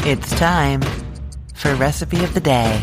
It's time for Recipe of the Day.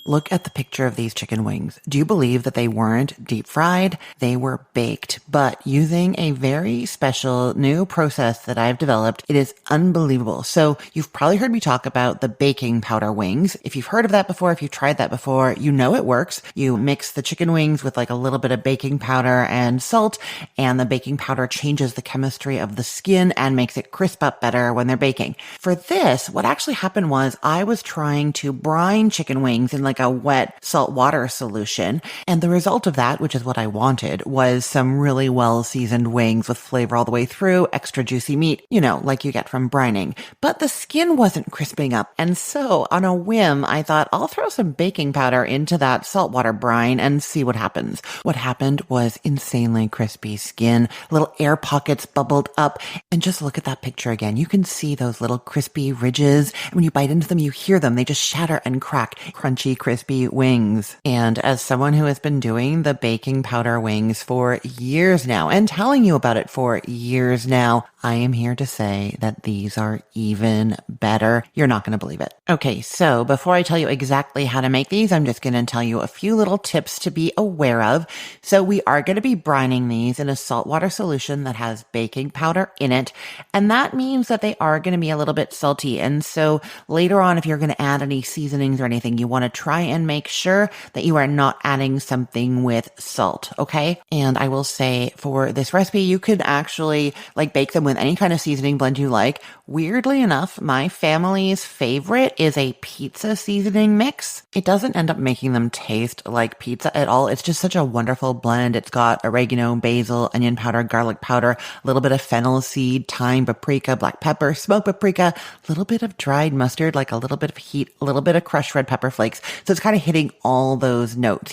Look at the picture of these chicken wings. Do you believe that they weren't deep fried? They were baked, but using a very special new process that I've developed. It is unbelievable. So you've probably heard me talk about the baking powder wings. If you've heard of that before, if you've tried that before, you know it works. You mix the chicken wings with like a little bit of baking powder and salt, and the baking powder changes the chemistry of the skin and makes it crisp up better when they're baking. For this, what actually happened was I was trying to brine chicken wings in like a wet salt water solution. And the result of that, which is what I wanted, was some really well-seasoned wings with flavor all the way through, extra juicy meat, like you get from brining. But the skin wasn't crisping up. And so on a whim, I thought I'll throw some baking powder into that saltwater brine and see what happens. What happened was insanely crispy skin, little air pockets bubbled up. And just look at that picture again. You can see those little crispy ridges. And when you bite into them, you hear them. They just shatter and crack. Crunchy, crispy wings. And as someone who has been doing the baking powder wings for years now and telling you about it for years now, I am here to say that these are even better. You're not going to believe it. Okay, so before I tell you exactly how to make these, I'm just going to tell you a few little tips to be aware of. So we are going to be brining these in a saltwater solution that has baking powder in it. And that means that they are going to be a little bit salty. And so later on, if you're going to add any seasonings or anything, you want to try and make sure that you are not adding something with salt, okay? And I will say for this recipe, you could actually bake them with any kind of seasoning blend you like. Weirdly enough, my family's favorite is a pizza seasoning mix. It doesn't end up making them taste like pizza at all. It's just such a wonderful blend. It's got oregano, basil, onion powder, garlic powder, a little bit of fennel seed, thyme, paprika, black pepper, smoked paprika, a little bit of dried mustard, like a little bit of heat, a little bit of crushed red pepper flakes. So it's kind of hitting all those notes,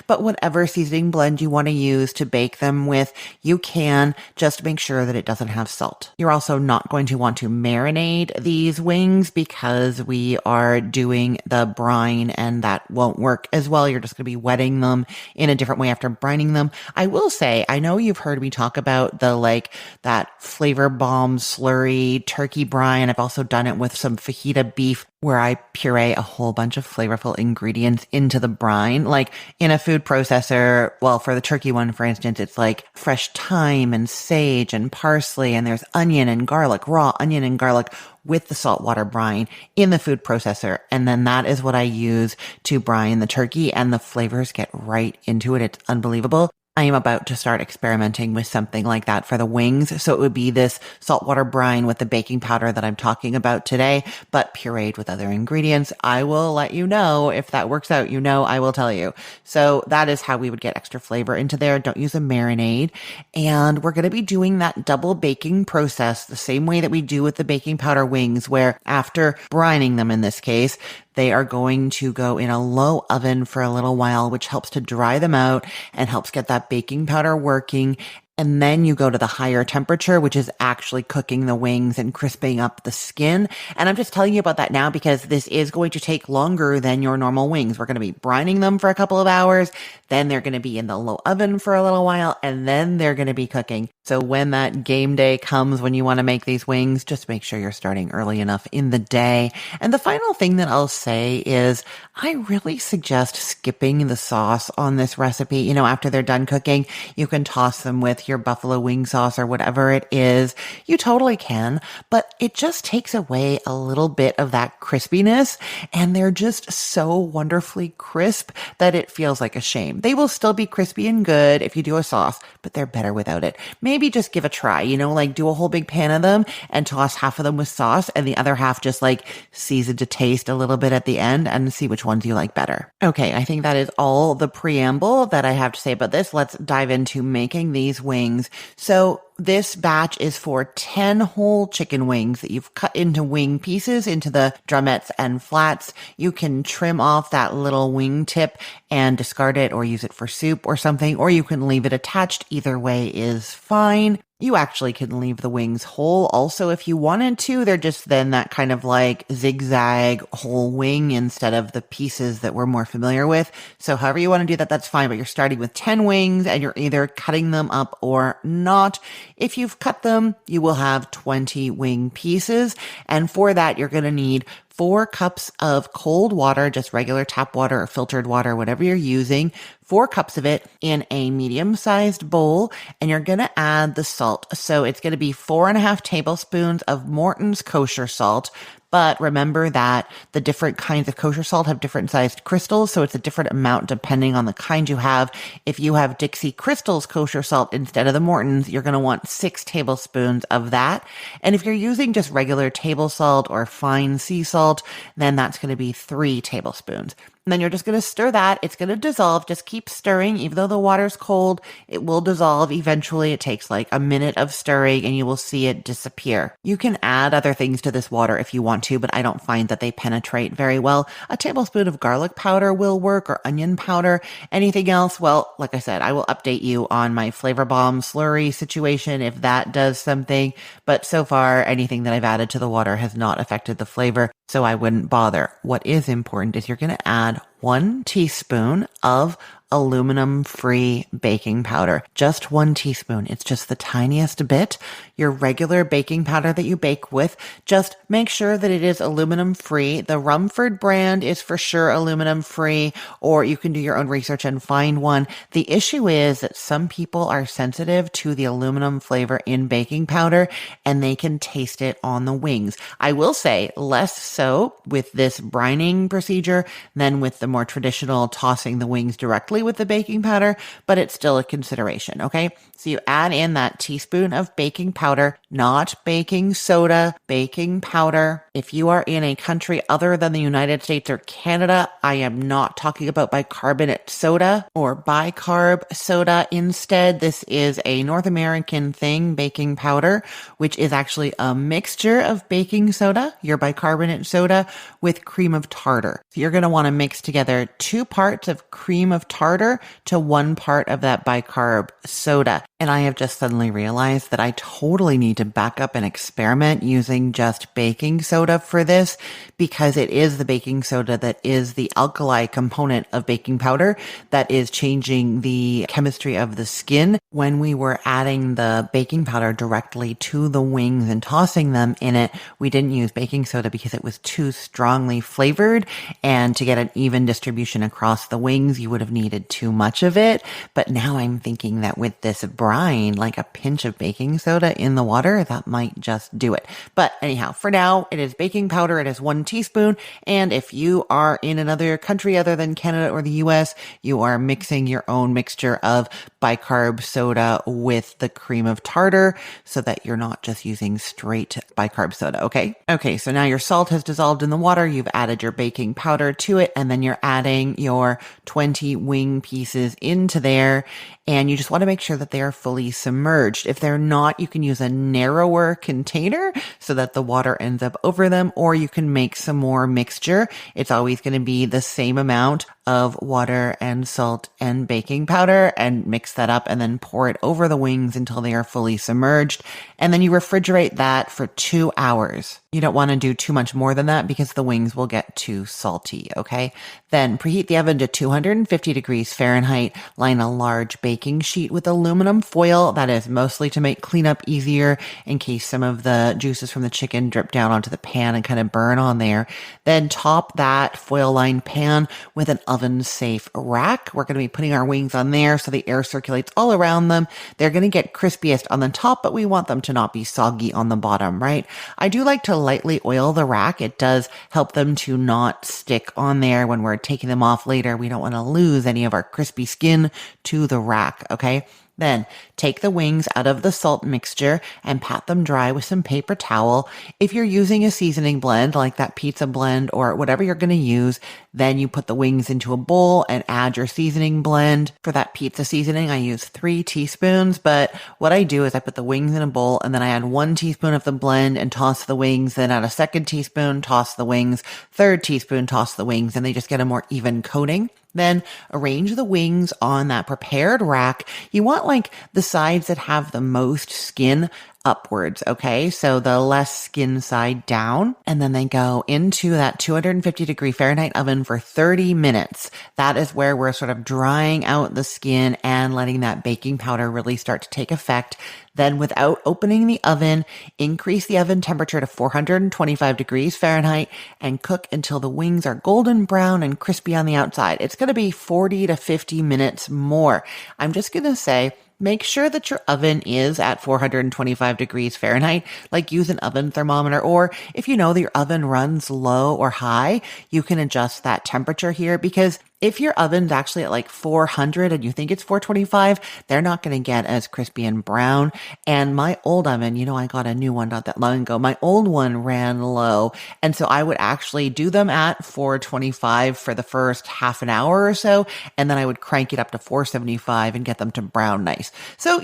but whatever seasoning blend you want to use to bake them with, you can. Just make sure that it doesn't have salt. You're also not going to want to marinate these wings because we are doing the brine and that won't work as well. You're just going to be wetting them in a different way after brining them. I will say, I know you've heard me talk about that flavor bomb slurry turkey brine. I've also done it with some fajita beef where I puree a whole bunch of flavorful ingredients into the brine, like in a food processor. Well, for the turkey one, for instance, it's like fresh thyme and sage and parsley, and there's onion and garlic, raw onion and garlic with the saltwater brine in the food processor. And then that is what I use to brine the turkey, and the flavors get right into it. It's unbelievable. I am about to start experimenting with something like that for the wings. So it would be this saltwater brine with the baking powder that I'm talking about today, but pureed with other ingredients. I will let you know if that works out. I will tell you. So that is how we would get extra flavor into there. Don't use a marinade. And we're going to be doing that double baking process the same way that we do with the baking powder wings, where after brining them in this case, they are going to go in a low oven for a little while, which helps to dry them out and helps get that baking powder working. And then you go to the higher temperature, which is actually cooking the wings and crisping up the skin. And I'm just telling you about that now because this is going to take longer than your normal wings. We're going to be brining them for a couple of hours. Then they're going to be in the low oven for a little while, and then they're going to be cooking. So when that game day comes, when you want to make these wings, just make sure you're starting early enough in the day. And the final thing that I'll say is I really suggest skipping the sauce on this recipe. After they're done cooking, you can toss them with your buffalo wing sauce or whatever it is. You totally can, but it just takes away a little bit of that crispiness, and they're just so wonderfully crisp that it feels like a shame. They will still be crispy and good if you do a sauce, but they're better without it. Maybe just give a try, do a whole big pan of them and toss half of them with sauce and the other half just season to taste a little bit at the end and see which ones you like better. Okay, I think that is all the preamble that I have to say about this. Let's dive into making these wings. So this batch is for 10 whole chicken wings that you've cut into wing pieces into the drumettes and flats. You can trim off that little wing tip and discard it or use it for soup or something, or you can leave it attached. Either way is fine. You actually can leave the wings whole also if you wanted to. They're just then that kind of like zigzag whole wing instead of the pieces that we're more familiar with. So however you want to do that, that's fine. But you're starting with 10 wings and you're either cutting them up or not. If you've cut them, you will have 20 wing pieces. And for that, you're going to need 4 cups of cold water, just regular tap water or filtered water, whatever you're using, 4 cups of it in a medium-sized bowl, and you're going to add the salt. So it's going to be 4.5 tablespoons of Morton's kosher salt. But remember that the different kinds of kosher salt have different sized crystals, so it's a different amount depending on the kind you have. If you have Dixie Crystals kosher salt instead of the Morton's, you're going to want 6 tablespoons of that. And if you're using just regular table salt or fine sea salt, then that's going to be 3 tablespoons. And then you're just going to stir that. It's going to dissolve. Just keep stirring. Even though the water's cold, it will dissolve eventually. It takes like a minute of stirring and you will see it disappear. You can add other things to this water if you want to, but I don't find that they penetrate very well. A tablespoon of garlic powder will work, or onion powder. Anything else? Well, like I said, I will update you on my flavor bomb slurry situation if that does something. But so far, anything that I've added to the water has not affected the flavor, so I wouldn't bother. What is important is you're going to add 1 teaspoon of aluminum-free baking powder. Just 1 teaspoon. It's just the tiniest bit. Your regular baking powder that you bake with, just make sure that it is aluminum-free. The Rumford brand is for sure aluminum-free, or you can do your own research and find one. The issue is that some people are sensitive to the aluminum flavor in baking powder, and they can taste it on the wings. I will say less so with this brining procedure than with the more traditional tossing the wings directly with the baking powder, but it's still a consideration, okay? So you add in that teaspoon of baking powder, not baking soda, baking powder. If you are in a country other than the United States or Canada, I am not talking about bicarbonate soda or bicarb soda. Instead, this is a North American thing, baking powder, which is actually a mixture of baking soda, your bicarbonate soda, with cream of tartar. So you're going to want to mix together 2 parts of cream of tartar to 1 part of that bicarb soda. And I have just suddenly realized that I totally need to back up and experiment using just baking soda for this, because it is the baking soda that is the alkali component of baking powder that is changing the chemistry of the skin. When we were adding the baking powder directly to the wings and tossing them in it, we didn't use baking soda because it was too strongly flavored, and to get an even distribution across the wings, you would have needed too much of it. But now I'm thinking that with this brine, like a pinch of baking soda in the water, that might just do it. But anyhow, for now, it is baking powder. It is 1 teaspoon. And if you are in another country other than Canada or the US, you are mixing your own mixture of bicarb soda with the cream of tartar so that you're not just using straight bicarb soda, okay? Okay, so now your salt has dissolved in the water. You've added your baking powder to it, and then you're adding your 20 wing pieces into there. And you just want to make sure that they are fully submerged. If they're not, you can use a narrower container so that the water ends up over them, or you can make some more mixture. It's always going to be the same amount of water and salt and baking powder, and mix that up and then pour it over the wings until they are fully submerged. And then you refrigerate that for 2 hours. You don't want to do too much more than that because the wings will get too salty, okay? Then preheat the oven to 250 degrees Fahrenheit. Line a large baking sheet with aluminum foil. That is mostly to make cleanup easier in case some of the juices from the chicken drip down onto the pan and kind of burn on there. Then top that foil-lined pan with an oven-safe rack. We're going to be putting our wings on there so the air circulates all around them. They're going to get crispiest on the top, but we want them to not be soggy on the bottom, right? I do like to lightly oil the rack. It does help them to not stick on there when we're taking them off later. We don't want to lose any of our crispy skin to the rack, okay? Then take the wings out of the salt mixture and pat them dry with some paper towel. If you're using a seasoning blend like that pizza blend or whatever you're going to use, then you put the wings into a bowl and add your seasoning blend. For that pizza seasoning, I use 3 teaspoons, but what I do is I put the wings in a bowl and then I add 1 teaspoon of the blend and toss the wings, then add a 2nd teaspoon, toss the wings, 3rd teaspoon, toss the wings, and they just get a more even coating. Then arrange the wings on that prepared rack. You want like the sides that have the most skin upwards. Okay. So the less skin side down, and then they go into that 250-degree Fahrenheit oven for 30 minutes. That is where we're sort of drying out the skin and letting that baking powder really start to take effect. Then without opening the oven, increase the oven temperature to 425 degrees Fahrenheit and cook until the wings are golden brown and crispy on the outside. It's going to be 40 to 50 minutes more. I'm just going to say, make sure that your oven is at 425 degrees Fahrenheit, like use an oven thermometer, or if you know that your oven runs low or high, you can adjust that temperature here, because if your oven's actually at like 400 and you think it's 425, they're not going to get as crispy and brown. And my old oven, I got a new one not that long ago. My old one ran low. And so I would actually do them at 425 for the first half an hour or so. And then I would crank it up to 475 and get them to brown nice. So,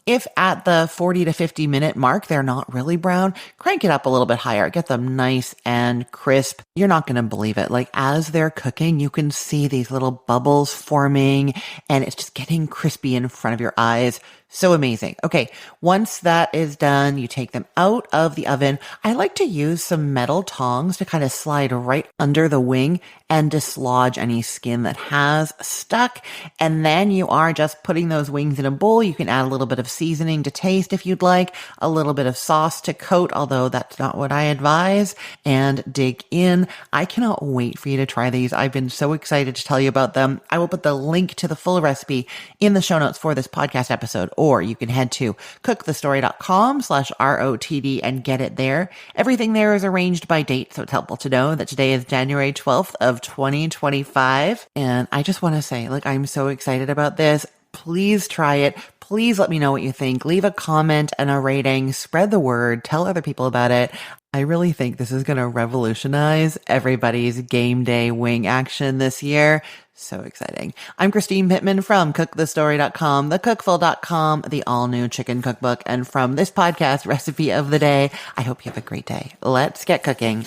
if at the 40 to 50 minute mark, they're not really brown, crank it up a little bit higher, get them nice and crisp. You're not going to believe it. Like as they're cooking, you can see these little bubbles forming and it's just getting crispy in front of your eyes. So amazing. Okay. Once that is done, you take them out of the oven. I like to use some metal tongs to kind of slide right under the wing and dislodge any skin that has stuck. And then you are just putting those wings in a bowl. You can add a little bit of seasoning to taste if you'd like, a little bit of sauce to coat, although that's not what I advise, and dig in. I cannot wait for you to try these. I've been so excited to tell you about them. I will put the link to the full recipe in the show notes for this podcast episode, or you can head to cookthestory.com/ROTD and get it there. Everything there is arranged by date, so it's helpful to know that today is January 12th of 2025. And I just want to say, I'm so excited about this. Please try it. Please let me know what you think. Leave a comment and a rating. Spread the word. Tell other people about it. I really think this is going to revolutionize everybody's game day wing action this year. So exciting. I'm Christine Pittman from cookthestory.com, thecookful.com, the all-new chicken cookbook, and from this podcast, Recipe of the Day. I hope you have a great day. Let's get cooking.